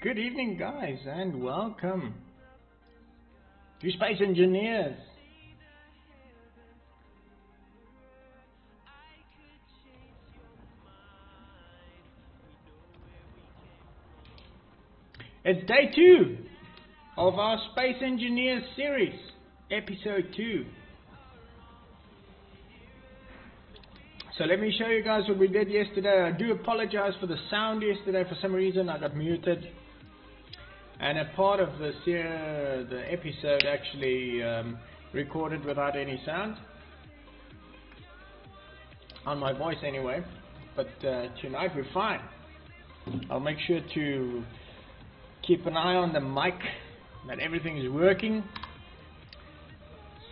Good evening, guys, and welcome to Space Engineers. It's day 2 of our Space Engineers series, episode 2. So let me show you guys what we did yesterday. I do apologize for the sound yesterday. For some reason I got muted. And a part of the episode actually recorded without any sound. On my voice anyway. But tonight we're fine. I'll make sure to keep an eye on the mic, that everything is working.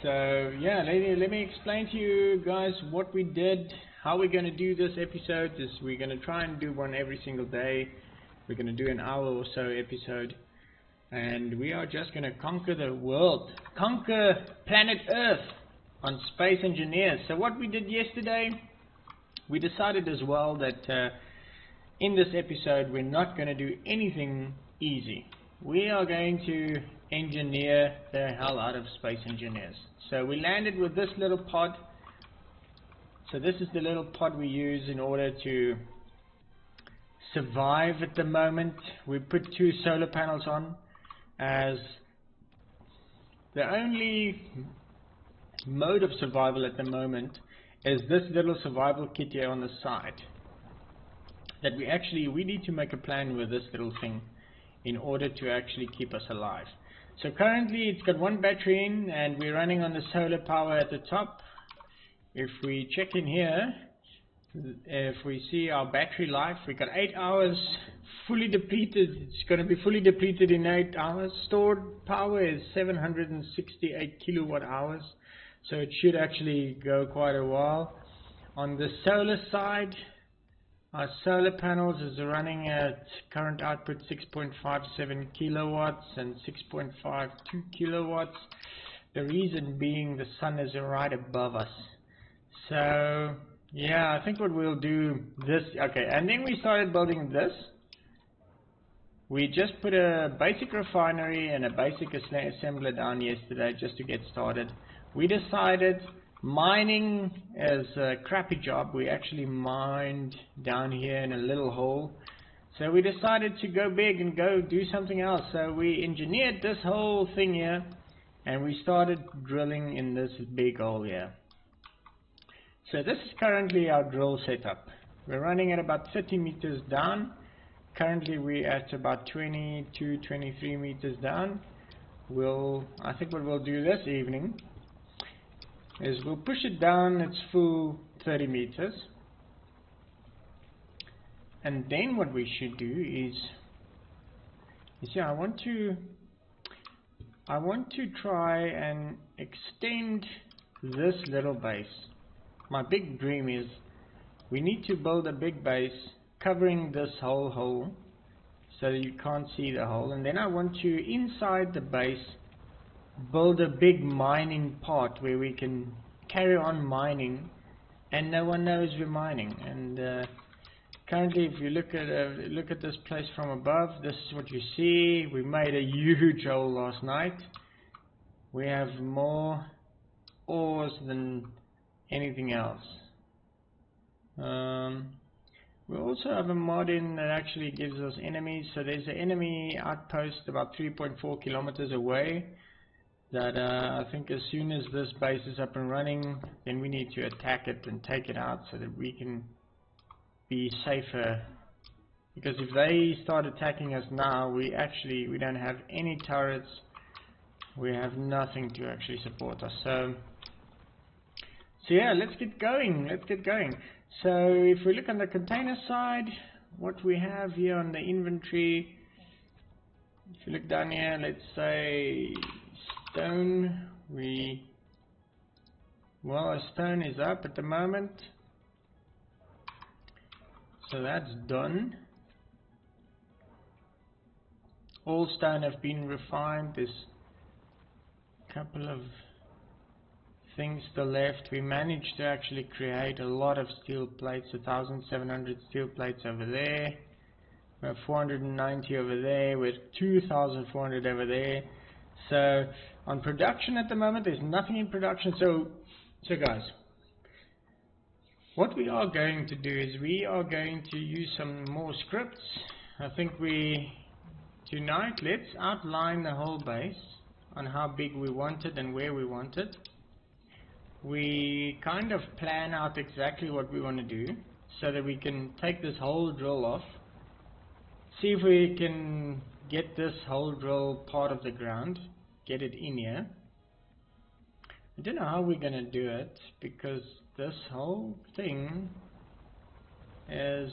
So yeah, let me explain to you guys what we did. How we're going to do this episode is we're going to try and do one every single day. We're going to do an hour or so episode. And we are just going to conquer the world, conquer planet Earth on Space Engineers. So what we did yesterday, we decided as well that in this episode we're not going to do anything easy. We are going to engineer the hell out of Space Engineers. So we landed with this little pod. So this is the little pod we use in order to survive at the moment. We put 2 solar panels on, as the only mode of survival at the moment is this little survival kit here on the side. That we need to make a plan with this little thing in order to actually keep us alive. So currently it's got 1 battery in and we're running on the solar power at the top. If we check in here, if we see our battery life, we got 8 hours fully depleted. It's going to be fully depleted in 8 hours. Stored power is 768 kilowatt hours, so it should actually go quite a while. On the solar side, our solar panels is running at current output 6.57 kilowatts and 6.52 kilowatts. The reason being the sun is right above us. So yeah, I think what we'll do this, okay, and then we started building this. We just put a basic refinery and a basic assembler down yesterday just to get started. We decided mining is a crappy job. We actually mined down here in a little hole. So we decided to go big and go do something else. So we engineered this whole thing here and we started drilling in this big hole here. So this is currently our drill setup. We're running at about 30 meters down. Currently we're at about 22, 23 meters down. I think what we'll do this evening is we'll push it down its full 30 meters. And then what we should do is, you see, I want to try and extend this little base. My big dream is we need to build a big base covering this whole hole so that you can't see the hole, and then I want to inside the base build a big mining part where we can carry on mining and no one knows we're mining. And currently if you look at this place from above, this is what you see. We made a huge hole last night. We have more ores than anything else. We also have a mod in that actually gives us enemies. So there's an enemy outpost about 3.4 kilometers away that I think as soon as this base is up and running, then we need to attack it and take it out so that we can be safer. Because if they start attacking us now, we don't have any turrets. We have nothing to actually support us. So yeah, let's get going. So if we look on the container side, what we have here on the inventory, if you look down here, let's say stone, a stone is up at the moment, so that's done. All stone have been refined. There's a couple of things still left. We managed to actually create a lot of steel plates, 1,700 steel plates over there. We have 490 over there, with 2,400 over there. So on production at the moment, there's nothing in production. So guys, what we are going to do is we are going to use some more scripts. I think tonight, let's outline the whole base on how big we want it and where we want it. We kind of plan out exactly what we want to do so that we can take this whole drill off, see if we can get this whole drill part of the ground, get it in here. I don't know how we're going to do it, because this whole thing has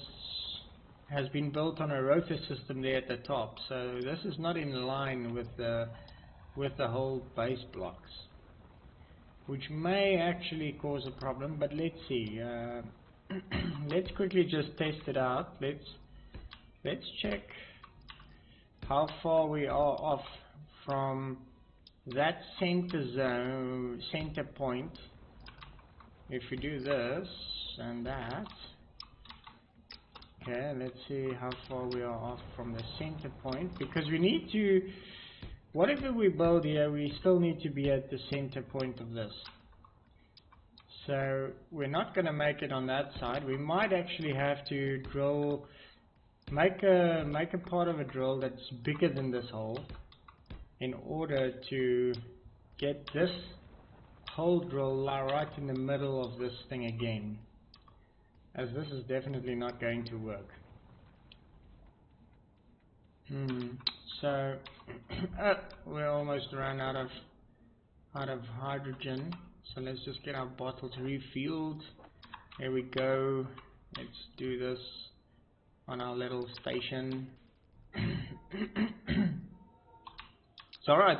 been built on a rotor system there at the top, so this is not in line with the whole base blocks, which may actually cause a problem, but let's see. Let's quickly just test it out. Let's check how far we are off from that center point. If we do this and that, okay, let's see how far we are off from the center point, because we need to, whatever we build here, we still need to be at the center point of this. So we're not going to make it on that side. We might actually have to drill, make a part of a drill that's bigger than this hole in order to get this whole drill right in the middle of this thing again, as this is definitely not going to work. So we're almost run out of hydrogen, so let's just get our bottles refilled. There we go. Let's do this on our little station. So alright,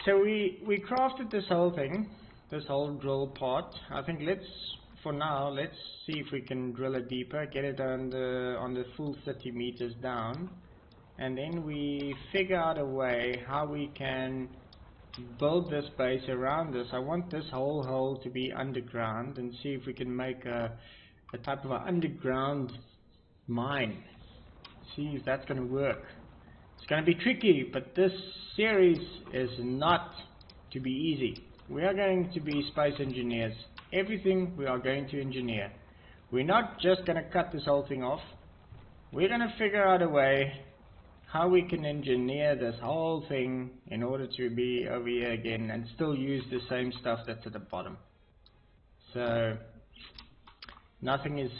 so we crafted this whole thing, this whole drill part. I think for now let's see if we can drill it deeper, get it on the full 30 meters down, and then we figure out a way how we can build this base around this. I want this whole hole to be underground, and see if we can make a type of an underground mine. See if that's going to work. It's going to be tricky, but this series is not to be easy. We are going to be space engineers. Everything we are going to engineer. We're not just going to cut this whole thing off. We're going to figure out a way how we can engineer this whole thing in order to be over here again and still use the same stuff that's at the bottom. So nothing is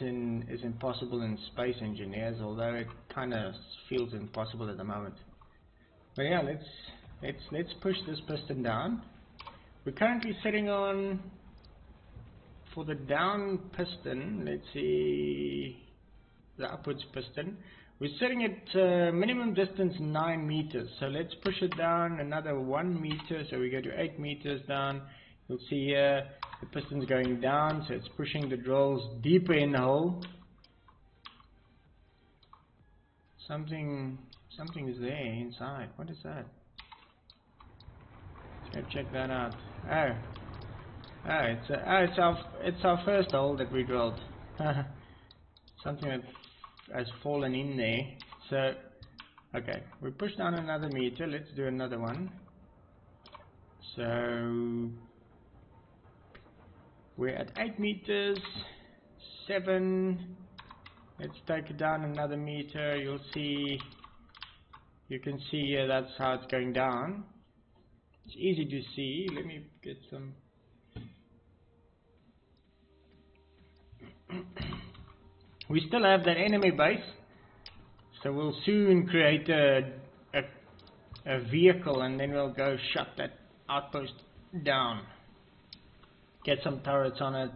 impossible in space engineers, although it kind of feels impossible at the moment. But yeah, let's push this piston down. We're currently sitting on, for the down piston, let's see, the upwards piston, we're sitting at minimum distance 9 meters. So let's push it down another 1 meter, so we go to 8 meters down. You'll see here the piston's going down, so it's pushing the drills deeper in the hole. Something is there inside. What is that? Let's go check that out. It's our first hole that we drilled. Something that has fallen in there. So okay, we push down another meter. Let's do another one. So we're at 8 meters, 7. Let's take it down another meter. You can see here, that's how it's going down. It's easy to see. Let me get some. We still have that enemy base, so we'll soon create a vehicle, and then we'll go shut that outpost down, get some turrets on it,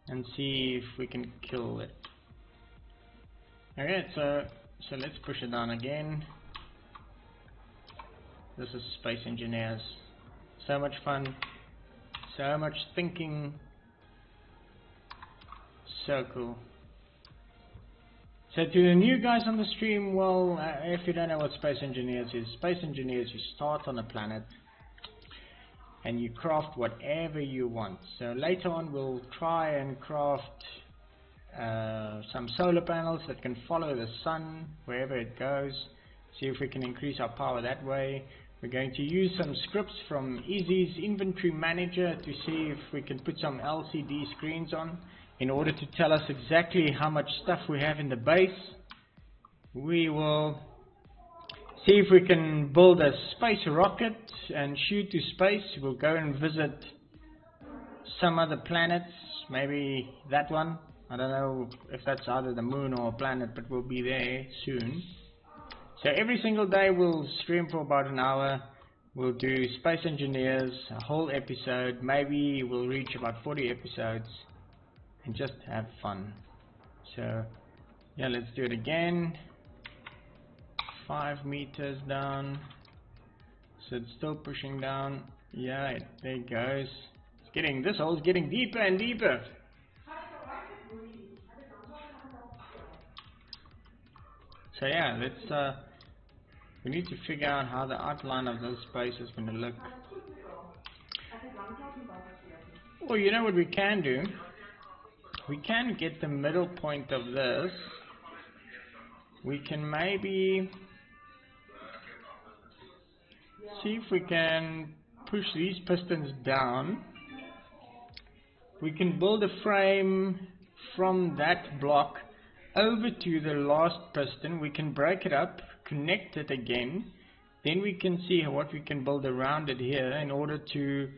and see if we can kill it. Okay, so let's push it down again. This is Space Engineers. So much fun, so much thinking, so cool. So to the new guys on the stream, well, if you don't know what Space Engineers is, Space Engineers, you start on a planet and you craft whatever you want. So later on we'll try and craft some solar panels that can follow the sun wherever it goes. See if we can increase our power that way. We're going to use some scripts from Easy's inventory manager to see if we can put some LCD screens on in order to tell us exactly how much stuff we have in the base. We will see if we can build a space rocket and shoot to space. We'll go and visit some other planets, maybe that one. I don't know if that's either the moon or a planet, but we'll be there soon. So every single day we'll stream for about an hour. We'll do Space Engineers, a whole episode. Maybe we'll reach about 40 episodes and just have fun. So yeah, let's do it again. 5 meters down. So it's still pushing down. Yeah, there it goes. It's getting, this hole's getting deeper and deeper. So yeah, let's we need to figure out how the outline of this space is going to look. Well, you know what we can do? We can get the middle point of this. We can maybe see if we can push these pistons down. We can build a frame from that block over to the last piston. We can break it up, connect it again, then we can see what we can build around it here in order to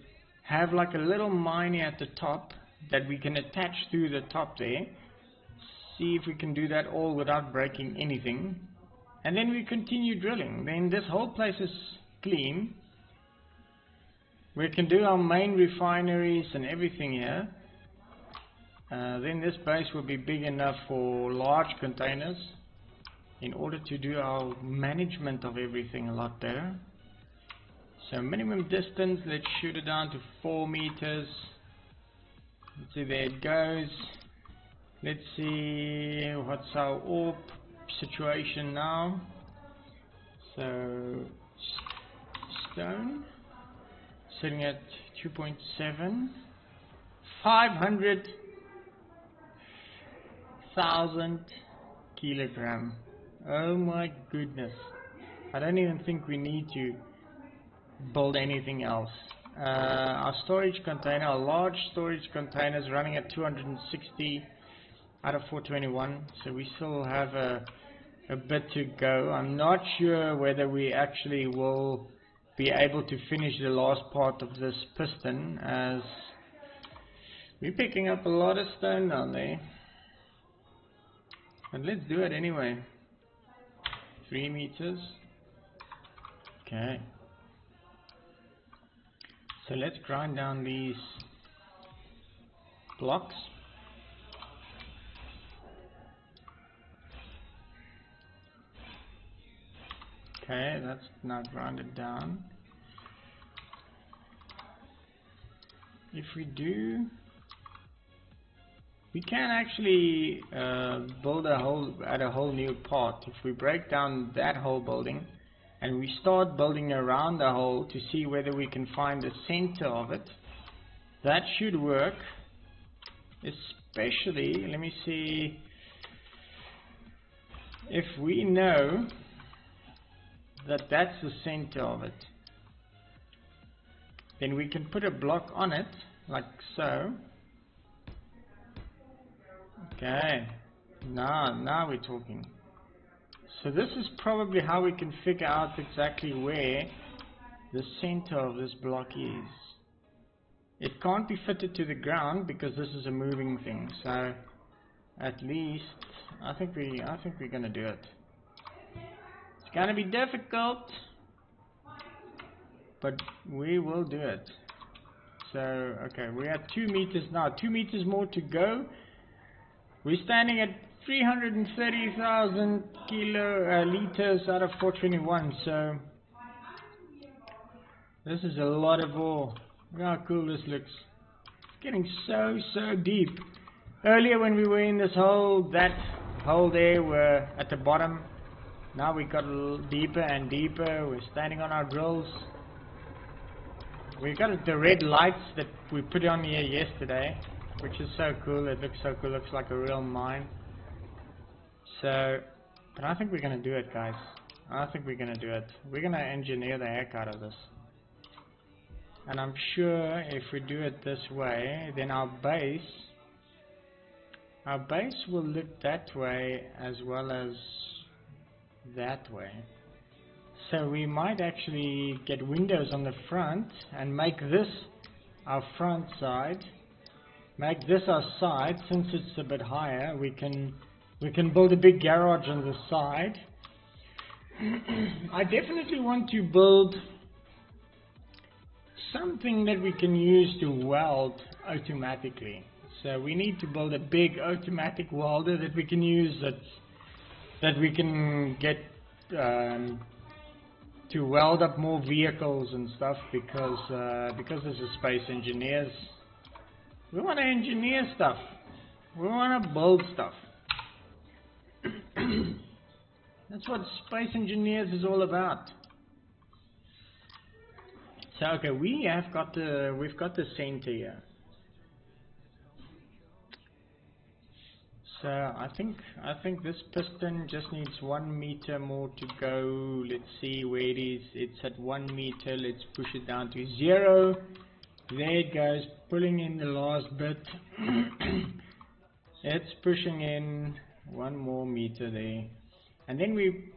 have like a little mine at the top that we can attach through the top there. See if we can do that all without breaking anything, and then we continue drilling. Then this whole place is clean. We can do our main refineries and everything here. Then this base will be big enough for large containers in order to do our management of everything a lot better. So minimum distance, let's shoot it down to 4 meters. Let's see, there it goes. Let's see what's our orb situation now. So stone sitting at 2.7, 500,000 kilogram. Oh my goodness, I don't even think we need to build anything else. Our storage container, our large storage container is running at 260 out of 421, so we still have a bit to go. I'm not sure whether we actually will be able to finish the last part of this piston, as we're picking up a lot of stone down there. But let's do it anyway. 3 meters. Okay. So let's grind down these blocks. Okay, that's now grinded down. If we do, we can actually build a whole new part. If we break down that whole building and we start building around the hole to see whether we can find the center of it, that should work. Especially, let me see, if we know that that's the center of it, then we can put a block on it like so. Okay, now we're talking. So this is probably how we can figure out exactly where the center of this block is. It can't be fitted to the ground because this is a moving thing. So at least I think we're gonna do it. It's gonna be difficult, but we will do it. So okay, we're at 2 meters now. 2 meters more to go. We're standing at 330,000 liters out of 421. So this is a lot of ore. Look how cool this looks. It's getting so deep. Earlier when we were in this hole, that hole there, were at the bottom. Now we got a little deeper and deeper. We're standing on our drills. We got the red lights that we put on here yesterday. which is so cool. It looks so cool, looks like a real mine. So, but I think we're gonna do it, guys. I think we're gonna do it. We're gonna engineer the heck out of this. And I'm sure if we do it this way, then our base will look that way as well as that way. So we might actually get windows on the front and make this our front side. Make this our side. Since it's a bit higher, we can build a big garage on the side. I definitely want to build something that we can use to weld automatically. So we need to build a big automatic welder that we can use, that we can get to weld up more vehicles and stuff, because this is Space Engineers. We want to engineer stuff. We want to build stuff. That's what Space Engineers is all about. So okay, we've got the center here. So I think this piston just needs 1 meter more to go. Let's see where it is. It's at 1 meter. Let's push it down to 0. There it goes, pulling in the last bit. It's pushing in 1 more meter there, and then we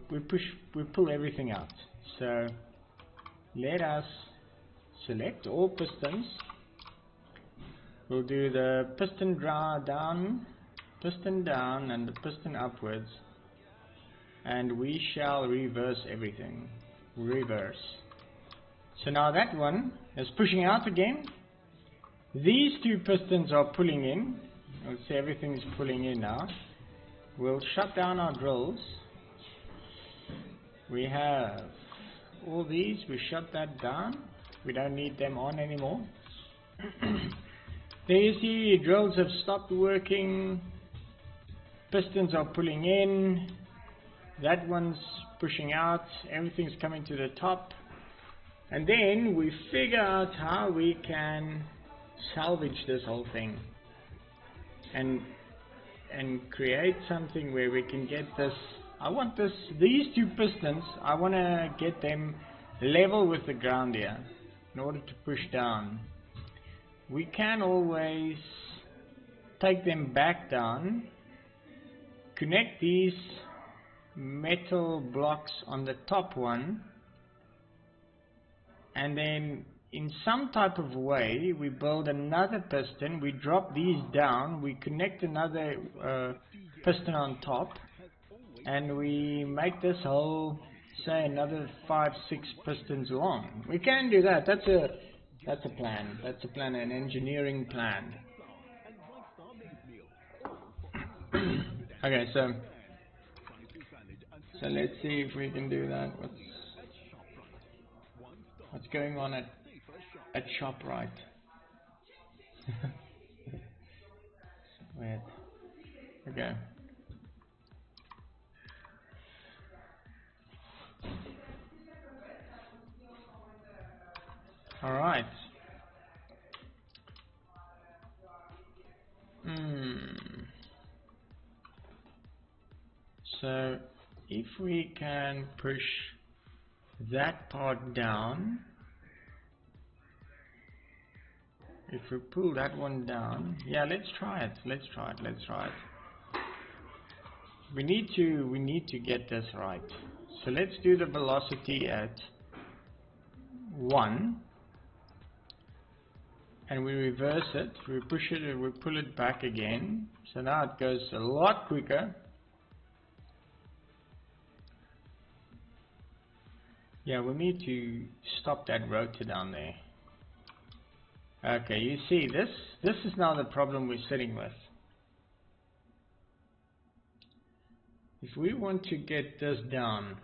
pull everything out. So let us select all pistons. We'll do the piston down, piston down, and the piston upwards, and we shall reverse everything. Reverse. So now that one is pushing out again. These 2 pistons are pulling in. Let's see, everything's pulling in now. We'll shut down our drills. We have all these. We shut that down. We don't need them on anymore. There you see, drills have stopped working. Pistons are pulling in. That one's pushing out. Everything's coming to the top. And then we figure out how we can salvage this whole thing and create something where we can get this. I want these 2 pistons, I want to get them level with the ground here in order to push down. We can always take them back down, connect these metal blocks on the top one, and then in some type of way we build another piston. We drop these down, we connect another piston on top, and we make this whole, say, another 5-6 pistons long. We can do that. That's a plan. That's a plan, an engineering plan. Okay, so let's see if we can do that. What's going on at ShopRite? Weird. Okay. All right. So if we can push that part down, if we pull that one down, yeah, let's try it. We need to get this right. So let's do the velocity at 1, and we reverse it. We push it and we pull it back again. So now it goes a lot quicker. Yeah, we need to stop that rotor down there. Okay, you see, this is now the problem we're sitting with. If we want to get this down,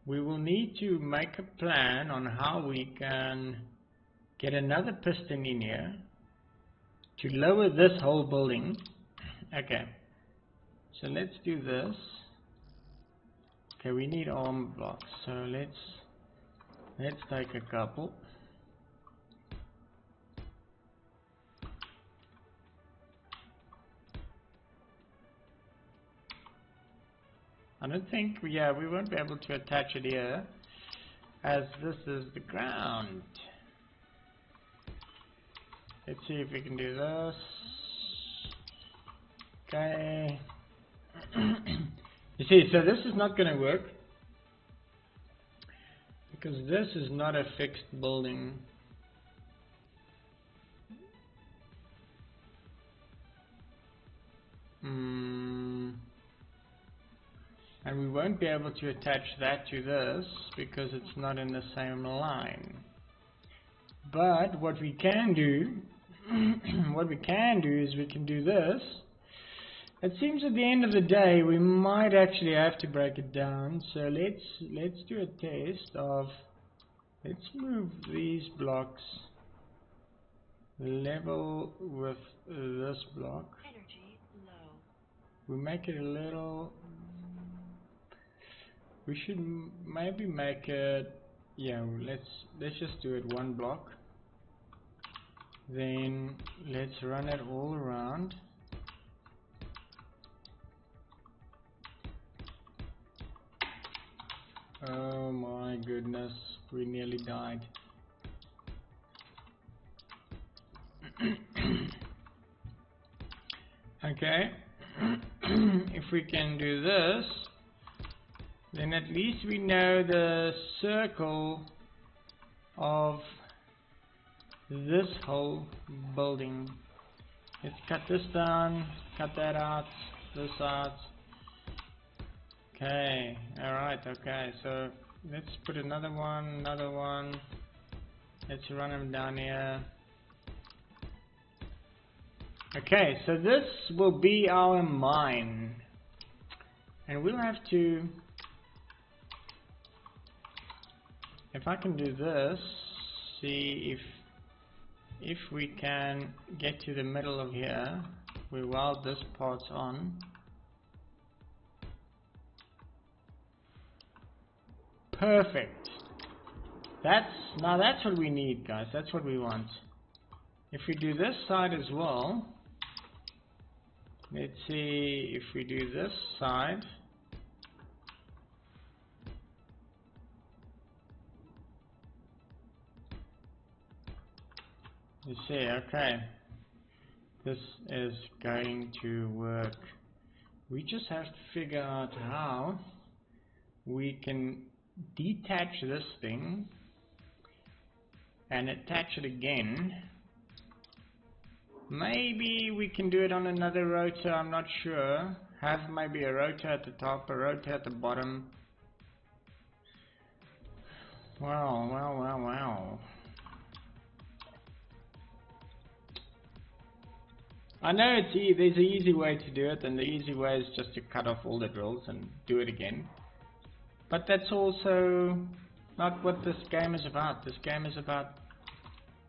we will need to make a plan on how we can get another piston in here to lower this whole building. Okay, so let's do this. Okay, we need arm blocks, so let's take a couple. I don't think, yeah, we won't be able to attach it here, as this is the ground. Let's see if we can do this. Okay. You see, so this is not going to work, because this is not a fixed building. And we won't be able to attach that to this because it's not in the same line. But what we can do, is we can do this. It seems at the end of the day we might actually have to break it down. So let's do a test of, let's move these blocks level with this block. Energy low. We make it a little. We should maybe make it. Yeah, let's just do it one block. Then let's run it all around. Oh my goodness, we nearly died. Okay, if we can do this, then at least we know the circle of this whole building. Let's cut this down, cut that out, this out. Okay, alright, okay, so let's put another one, let's run them down here. Okay, so this will be our mine, and we'll have to, if I can do this, see if we can get to the middle of here, while this part's on. Perfect. Now that's what we need, guys. That's what we want. If we do this side as well, let's see if we do this side. You see, okay. This is going to work. We just have to figure out how we can detach this thing and attach it again. Maybe we can do it on another rotor, I'm not sure. Have maybe a rotor at the top, a rotor at the bottom. Wow. I know there's an easy way to do it, and the easy way is just to cut off all the drills and do it again. But that's also not what this game is about. This game is about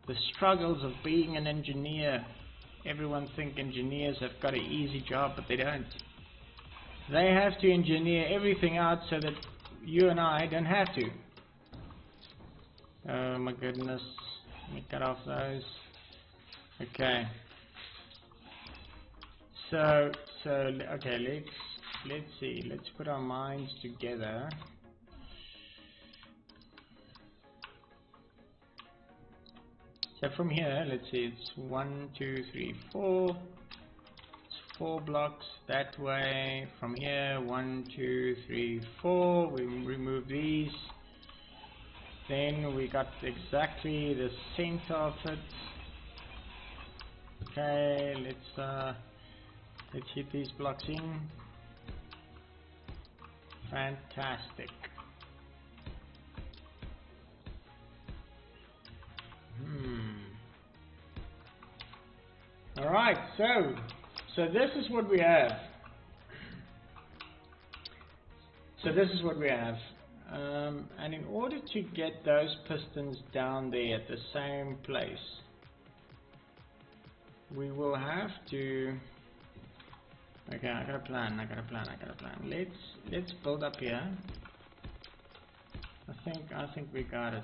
the struggles of being an engineer. Everyone thinks engineers have got an easy job, but they don't. They have to engineer everything out so that you and I don't have to. Oh my goodness. Let me cut off those. Okay. So okay, let's see. Let's put our minds together. So from here, let's see, it's 1, 2, 3, 4. It's 4 blocks that way. From here, 1, 2, 3, 4. We remove these. Then we got exactly the center of it. Okay, let's hit these blocks in. Fantastic. Alright, so this is what we have. And in order to get those pistons down there at the same place, we will have to. Okay, I got a plan. Let's build up here. I think we got it.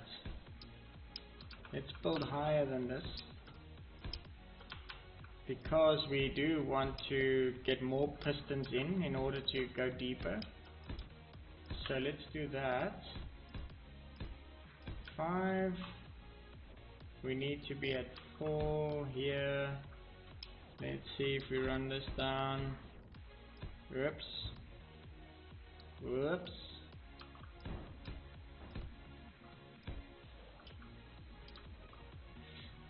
Let's build higher than this, because we do want to get more pistons in order to go deeper. So let's do that. 5. We need to be at 4 here. Let's see if we run this down. Whoops. Whoops.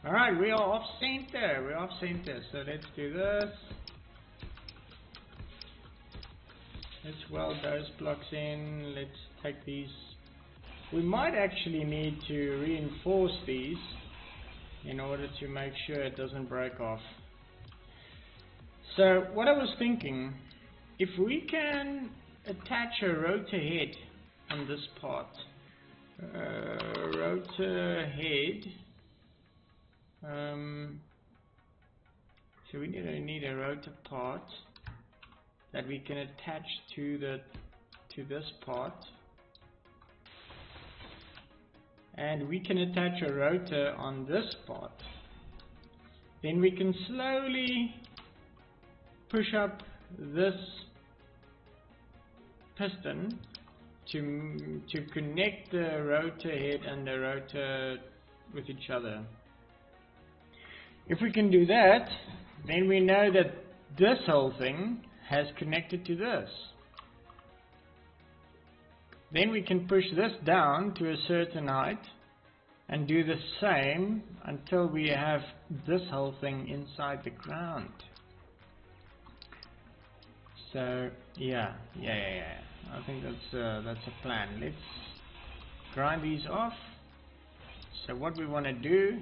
Alright, we are off center. We're off center. So let's do this. Let's weld those blocks in. Let's take these. We might actually need to reinforce these in order to make sure it doesn't break off. So what I was thinking, if we can attach a rotor head on this part, rotor head, so we need a rotor part that we can attach to this part, and we can attach a rotor on this part. Then we can slowly push up this piston to connect the rotor head and the rotor with each other. If we can do that, then we know that this whole thing has connected to this. Then we can push this down to a certain height and do the same until we have this whole thing inside the ground. So yeah. I think that's a plan. Let's grind these off. So what we want to do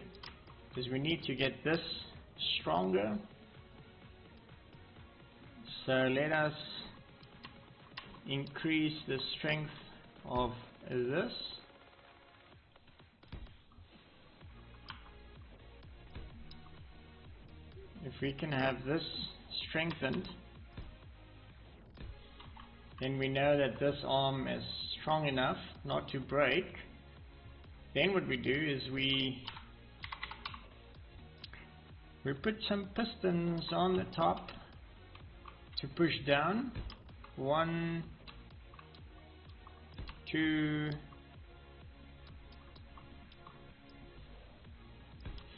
is we need to get this stronger. So let us increase the strength of this. If we can have this strengthened, then we know that this arm is strong enough not to break. Then what we do is we put some pistons on the top to push down. 1, 2,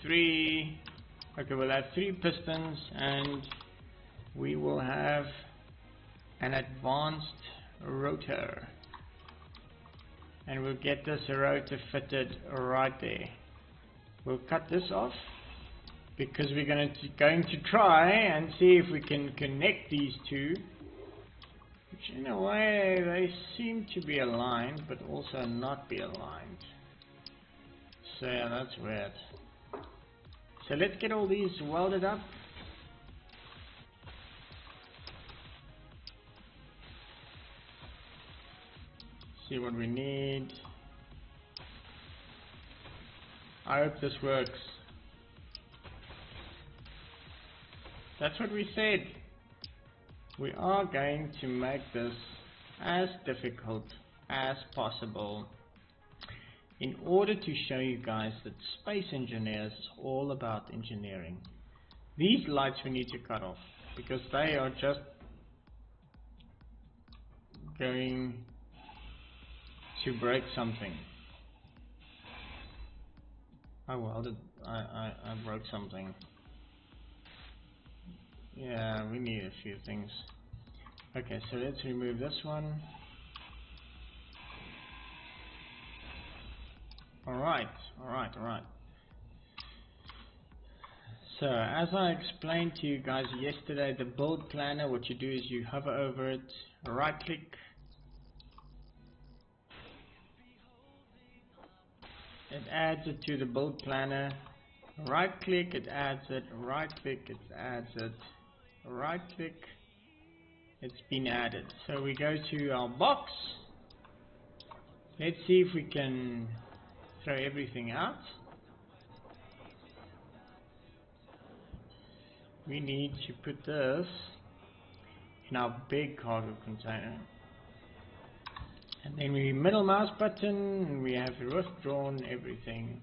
3. Okay, we'll have 3 pistons and we will have an advanced rotor, and we'll get this rotor fitted right there. We'll cut this off because we're going to try and see if we can connect these two, which in a way they seem to be aligned but also not be aligned. So yeah, that's weird. So let's get all these welded up. See what we need. I hope this works. That's what we said. We are going to make this as difficult as possible in order to show you guys that Space Engineers is all about engineering. These lights we need to cut off because they are just going to break something. Oh well, I broke something. Yeah, we need a few things. Okay, so let's remove this one. Alright. So, as I explained to you guys yesterday, the build planner, what you do is you hover over it, right click, it adds it to the build planner, right click, it adds it, right click, it adds it, right click, it's been added. So we go to our box. Let's see if we can throw everything out. We need to put this in our big cargo container. And then we middle mouse button, and we have withdrawn everything.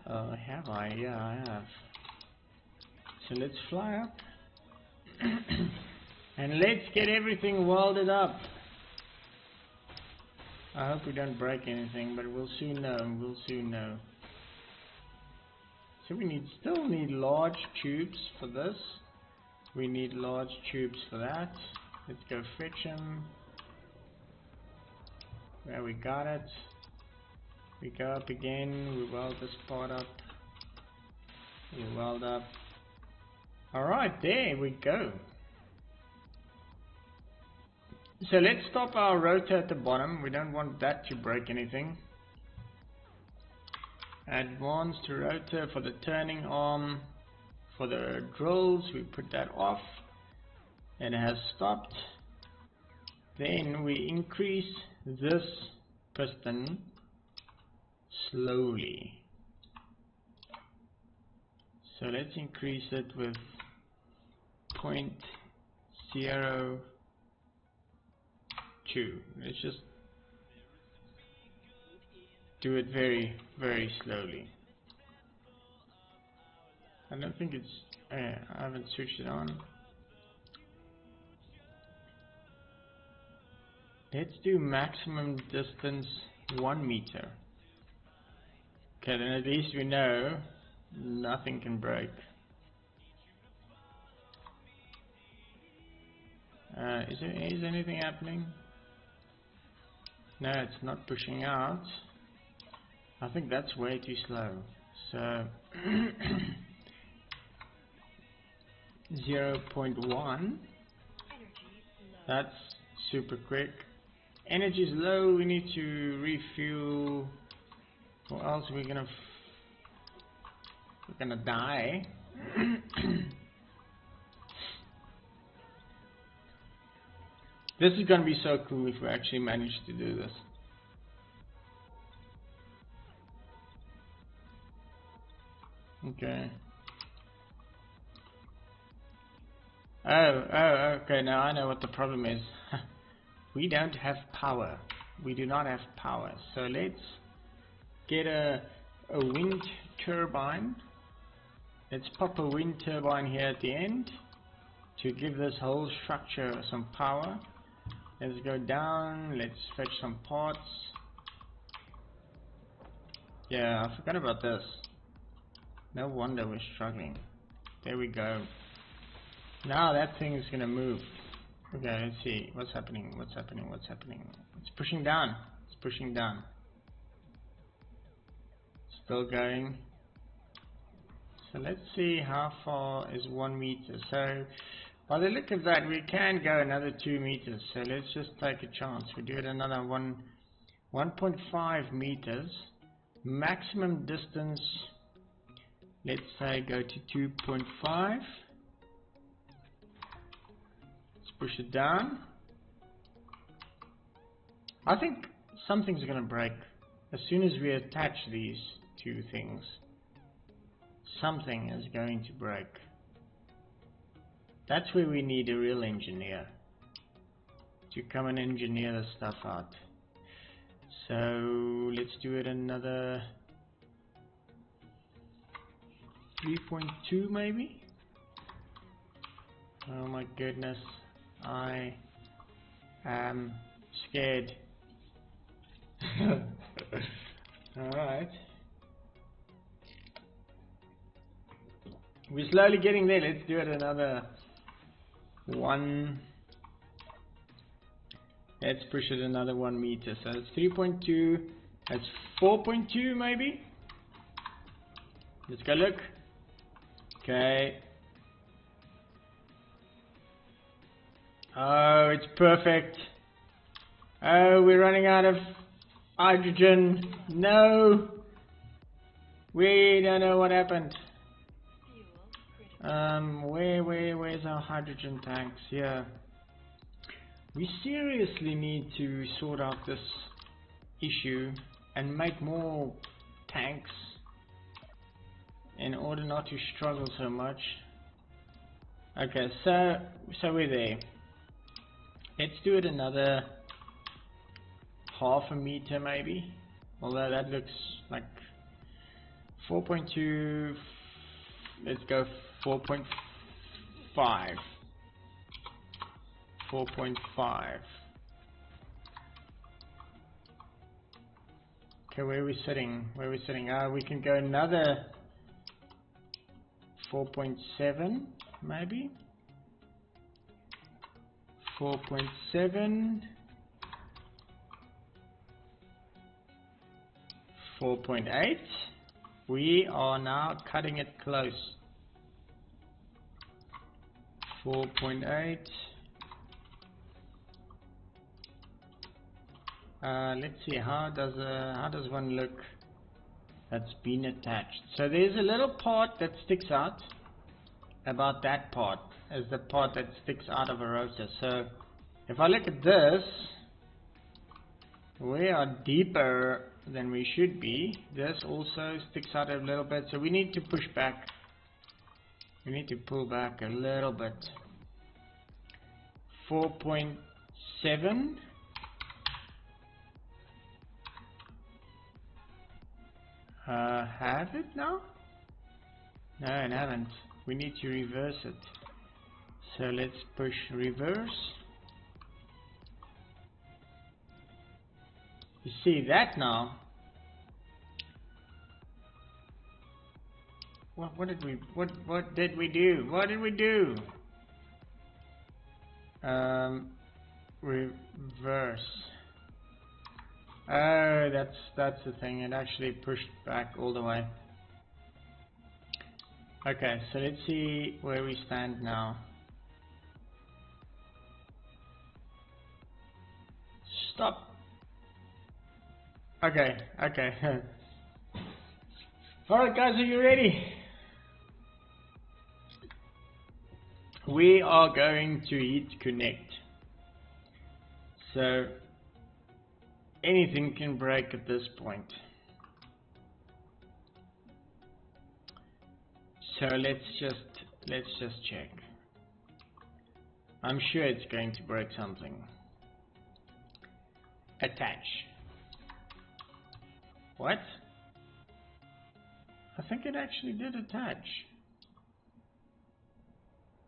Have I? Yeah, I have. So let's fly up. And let's get everything welded up. I hope we don't break anything, but we'll soon know. We'll soon know. So we still need large tubes for this. We need large tubes for that. Let's go fetch them. There, we got it. We go up again. We weld this part up. We weld up. Alright, there we go. So let's stop our rotor at the bottom. We don't want that to break anything. Advanced rotor for the turning arm. For the drills, we put that off. It has stopped. Then we increase this piston slowly. So let's increase it with 0.02. Let's just do it very, very slowly. I don't think it's... I haven't switched it on. Let's do maximum distance 1 meter. Okay, then at least we know nothing can break. Is anything happening? No, it's not pushing out. I think that's way too slow. So 0.1. That's super quick. Energy is low. We need to refuel, or else we're gonna die. This is gonna be so cool if we actually manage to do this. Okay. Okay, now I know what the problem is. We don't have power. We do not have power. So let's get a wind turbine. Let's pop a wind turbine here at the end to give this whole structure some power. Let's go down. Let's fetch some parts. Yeah, I forgot about this. No wonder we're struggling. There we go. Now that thing is gonna move. Okay, let's see what's happening. What's happening? What's happening? It's pushing down. It's pushing down. Still going. So let's see how far is 1 meter. So by the look of that, we can go another 2 meters. So let's just take a chance. We do it another 1.5 meters. Maximum distance. Let's say go to 2.5. Push it down. I think something's gonna break as soon as we attach these two things. Something is going to break. That's where we need a real engineer to come and engineer the stuff out. So let's do it another 3.2 maybe. Oh my goodness. I am scared. Alright. We're slowly getting there. Let's do it another 1. Let's push it another 1 meter. So it's 3.2. That's 4.2 maybe. Let's go look. Okay. Oh, it's perfect. Oh, we're running out of hydrogen. No. We don't know what happened. Where's our hydrogen tanks? Here. We seriously need to sort out this issue and make more tanks in order not to struggle so much. Okay, so we're there. Let's do it another half a meter maybe, although that looks like 4.2. Let's go 4.5. 4.5. Okay, where are we sitting? We can go another 4.7 maybe. 4.7, 4.8. We are now cutting it close. 4.8. Let's see, how does one look that's been attached? So there's a little part that sticks out. About that part is the part that sticks out of a rotor. So if I look at this, we are deeper than we should be. This also sticks out a little bit, so we need to push back. We need to pull back a little bit. 4.7. Have it now? No, I haven't. We need to reverse it. So let's push reverse. You see that now? What did we do? What did we do? Reverse. Oh, that's the thing. It actually pushed back all the way. Okay, so let's see where we stand now. Stop. Okay. Alright guys, are you ready? We are going to heat connect. So anything can break at this point. So let's just check. I'm sure it's going to break something. Attach. What? I think it actually did attach.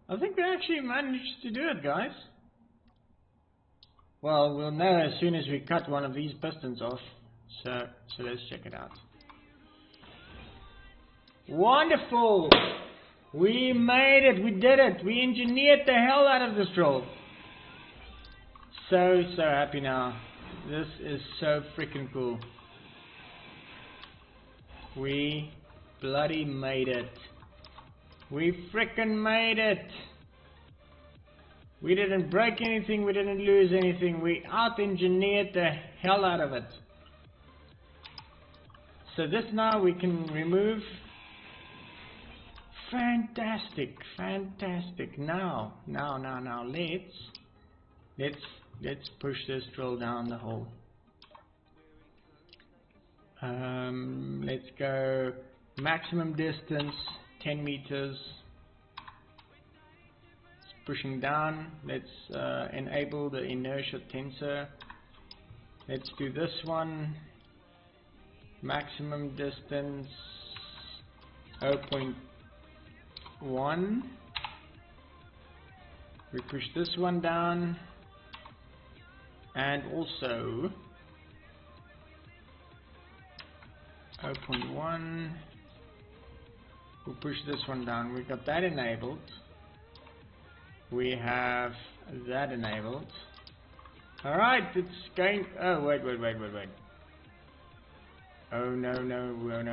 I think we actually managed to do it, guys. Well, we'll know as soon as we cut one of these pistons off. So let's check it out. Wonderful! We made it, we did it, we engineered the hell out of this drill. So happy now. This is so freaking cool. We bloody made it. We freaking made it. We didn't break anything, we didn't lose anything, we out-engineered the hell out of it. So this now we can remove. Fantastic. Now, let's push this drill down the hole. Let's go maximum distance 10 meters. It's pushing down. Let's enable the inertia tensor. Let's do this one. Maximum distance 0.1. We push this one down, and also 0.1. We'll push this one down. We got that enabled. We have that enabled. Alright, it's going. Oh, wait. Oh no. We're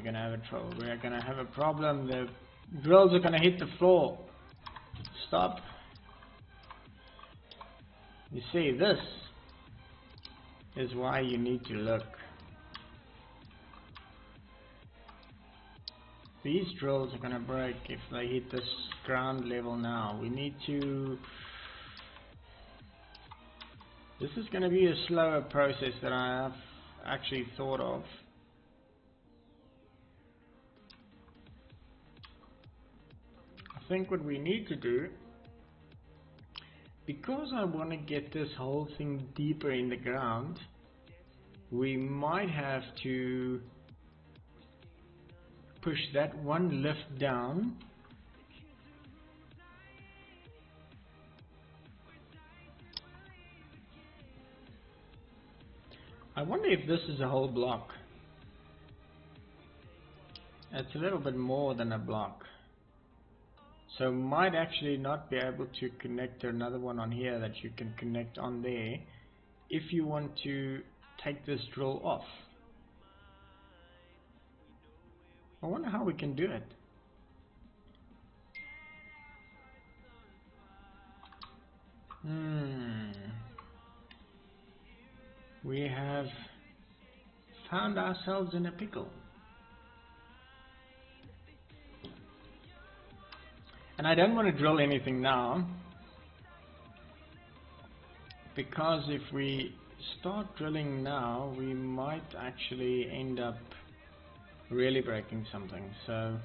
gonna have a trouble. We're gonna have a problem. The drills are gonna hit the floor. Stop. You see, this is why you need to look. These drills are gonna break if they hit this ground level now. We need to. This is gonna be a slower process than I have actually thought of. I think what we need to do, because I want to get this whole thing deeper in the ground, we might have to push that one lift down I wonder if this is a whole block. It's a little bit more than a block. So might actually not be able to connect to another one on here that you can connect on there if you want to take this drill off. I wonder how we can do it. We have found ourselves in a pickle. And I don't want to drill anything now, because if we start drilling now, we might actually end up really breaking something. So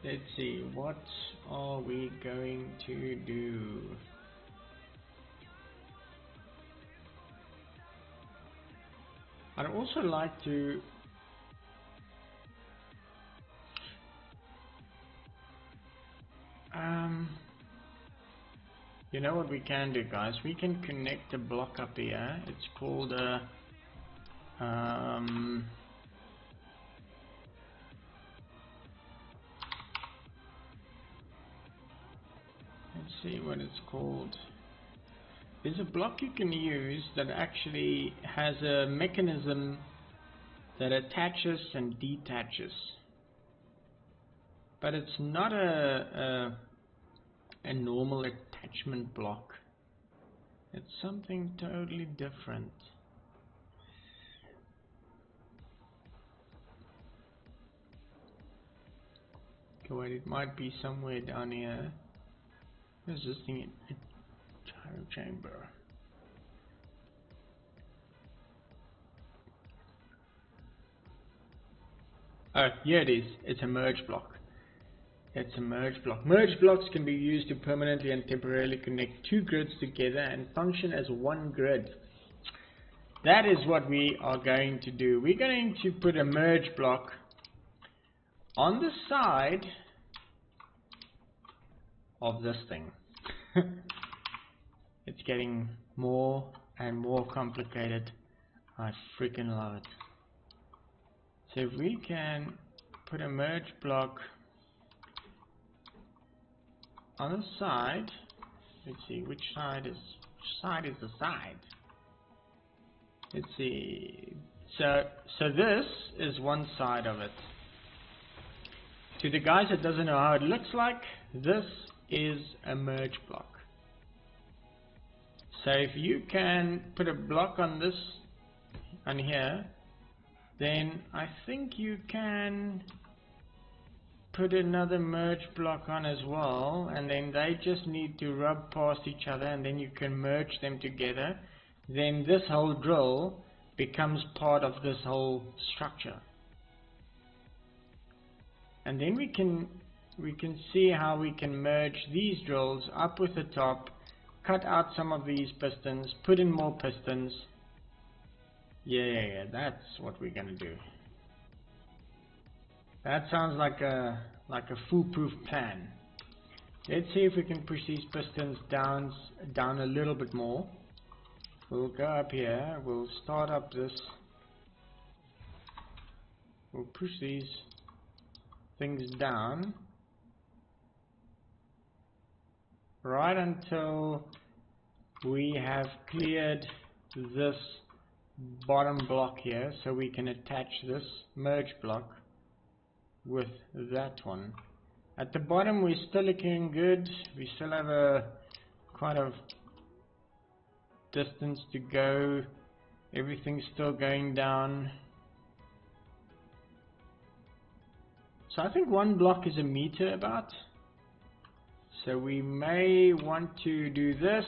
let's see, what are we going to do? I'd also like to you know what we can do, guys? We can connect a block up here. It's called a let's see what it's called. There's a block you can use that actually has a mechanism that attaches and detaches, but it's not a normal attachment block. It's something totally different. Okay, wait, it might be somewhere down here. Where's this thing? A gyro chamber. Oh, here it is. It's a merge block. It's a merge block. Merge blocks can be used to permanently and temporarily connect two grids together and function as one grid. That is what we are going to do. We're going to put a merge block on the side of this thing. It's getting more and more complicated. I freaking love it. So if we can put a merge block on the side, let's see which side is the side. Let's see. So this is one side of it. To the guys that doesn't know how it looks like, this is a merge block. So if you can put a block on this, on here, then I think you can put another merge block on as well, and then they just need to rub past each other, and then you can merge them together. Then this whole drill becomes part of this whole structure, and then we can see how we can merge these drills up with the top, cut out some of these pistons, put in more pistons. Yeah, that's what we're gonna do. That sounds like a foolproof plan. Let's see if we can push these pistons down a little bit more. We'll go up here, we'll start up this, we'll push these things down right until we have cleared this bottom block here, so we can attach this merge block with that one. At the bottom we're still looking good. We still have a quite a distance to go. Everything's still going down. So I think one block is a meter about. So we may want to do this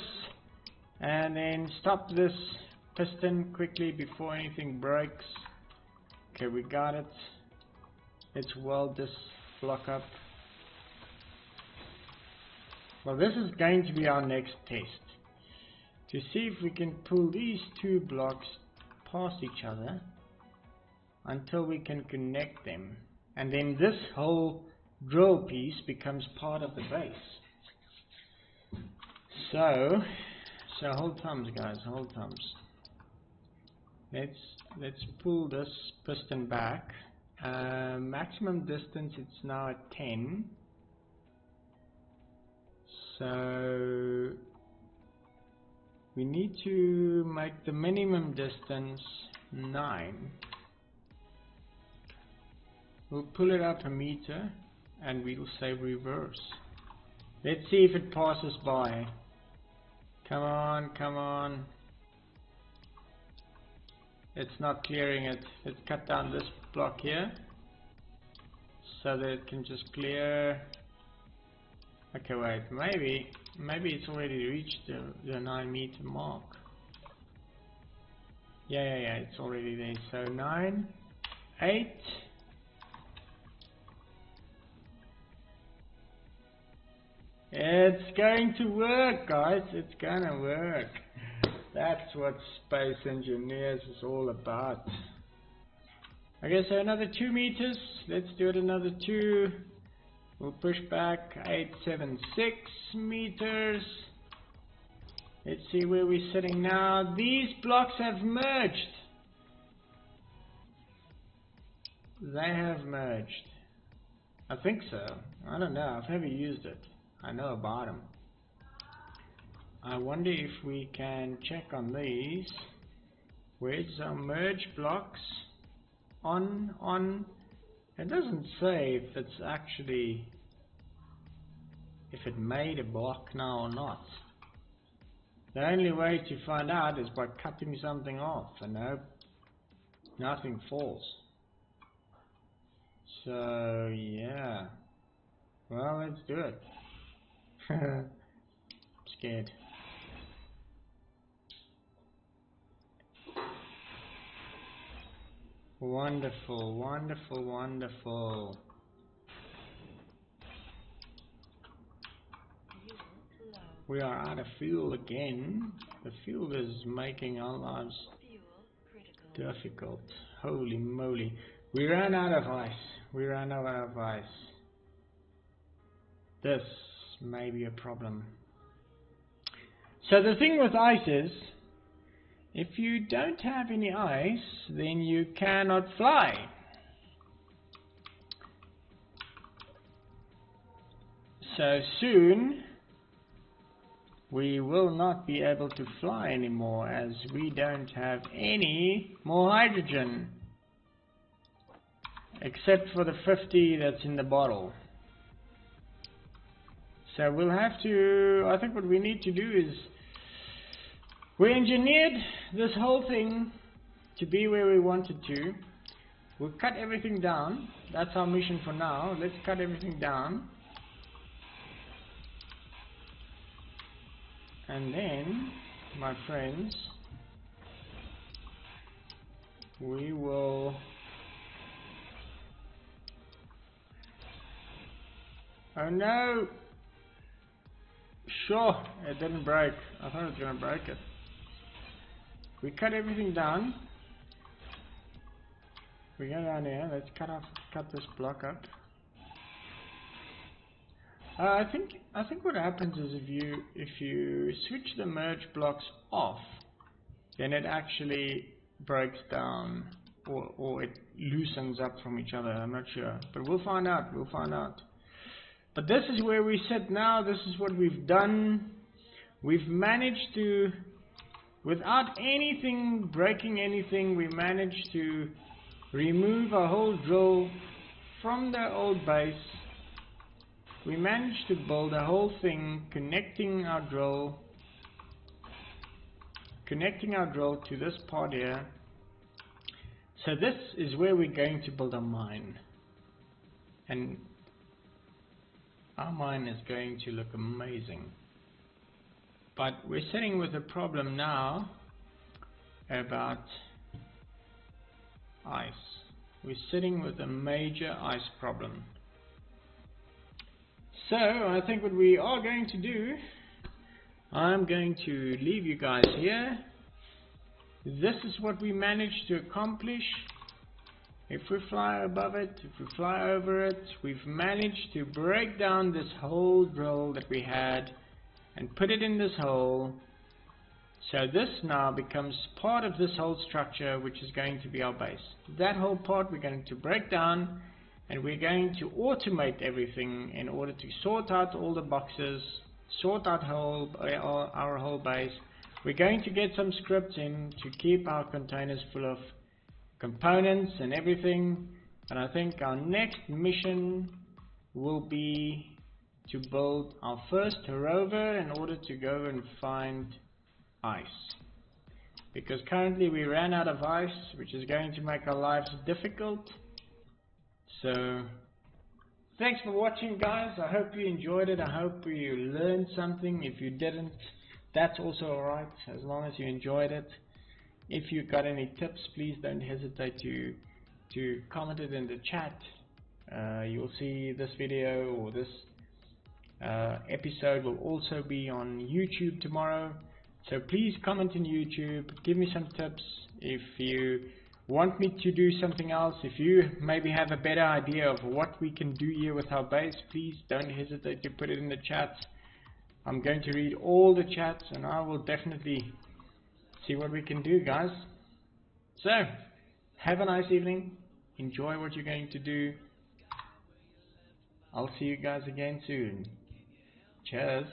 and then stop this piston quickly before anything breaks. Okay, we got it. Let's weld this block up. Well, this is going to be our next test, to see if we can pull these two blocks past each other until we can connect them, and then this whole drill piece becomes part of the base. So So hold thumbs, guys, hold thumbs. Let's pull this piston back. Maximum distance, it's now at 10. So we need to make the minimum distance 9. We'll pull it up a meter and we'll say reverse. Let's see if it passes by. Come on, come on. It's not clearing it. Let's cut down this block here so that it can just clear. Okay, wait, maybe it's already reached the 9 meter mark. Yeah, it's already there. So 9, 8. It's going to work, guys. It's gonna work. That's what Space Engineers is all about. Okay, so another 2 meters. Let's do it another 2. We'll push back 876 meters. Let's see where we're sitting now. These blocks have merged. They have merged. I think so. I don't know. I've never used it. I know about them. I wonder if we can check on these. Where's our merge blocks? On. It doesn't say if it's actually, if it made a block now or not. The only way to find out is by cutting something off, and nothing falls. So yeah, well, let's do it. I'm scared. Wonderful, wonderful, wonderful. We are out of fuel again. The fuel is making our lives difficult. Holy moly. We ran out of ice. We ran out of ice. This may be a problem. So the thing with ice is, if you don't have any ice, then you cannot fly. So soon we will not be able to fly anymore, as we don't have any more hydrogen, except for the 50 that's in the bottle. So we'll have to, I think what we need to do is, we engineered this whole thing to be where we wanted to. We'll cut everything down. That's our mission for now. Let's cut everything down. And then, my friends, we will oh no! Sure, it didn't break. I thought it was going to break it. We cut everything down. We go down here. Let's cut this block up. I think what happens is if you switch the merge blocks off, then it actually breaks down, or it loosens up from each other. I'm not sure, but we'll find out. We'll find out. But this is where we sit now. This is what we've done. We've managed to, without anything breaking anything, we managed to remove a whole drill from the old base. We managed to build a whole thing connecting our drill to this part here. So this is where we're going to build a mine, and our mine is going to look amazing. But we're sitting with a problem now about ice. We're sitting with a major ice problem. So I think what we are going to do, I'm going to leave you guys here. This is what we managed to accomplish. If we fly above it, if we fly over it, we've managed to break down this whole drill that we had and put it in this hole. So this now becomes part of this whole structure, which is going to be our base. That whole part we're going to break down, and we're going to automate everything in order to sort out all the boxes, sort out our whole base. We're going to get some scripts in to keep our containers full of components and everything. And I think our next mission will be to build our first rover in order to go and find ice, because currently we ran out of ice, which is going to make our lives difficult. So thanks for watching, guys. I hope you enjoyed it. I hope you learned something. If you didn't, that's also alright, as long as you enjoyed it. If you got any tips, please don't hesitate to comment it in the chat. You'll see this video or this episode will also be on YouTube tomorrow. So please comment on YouTube, give me some tips. If you want me to do something else, if you maybe have a better idea of what we can do here with our base, please don't hesitate to put it in the chat. I'm going to read all the chats, and I will definitely see what we can do, guys. So have a nice evening, enjoy what you're going to do. I'll see you guys again soon. Cheers.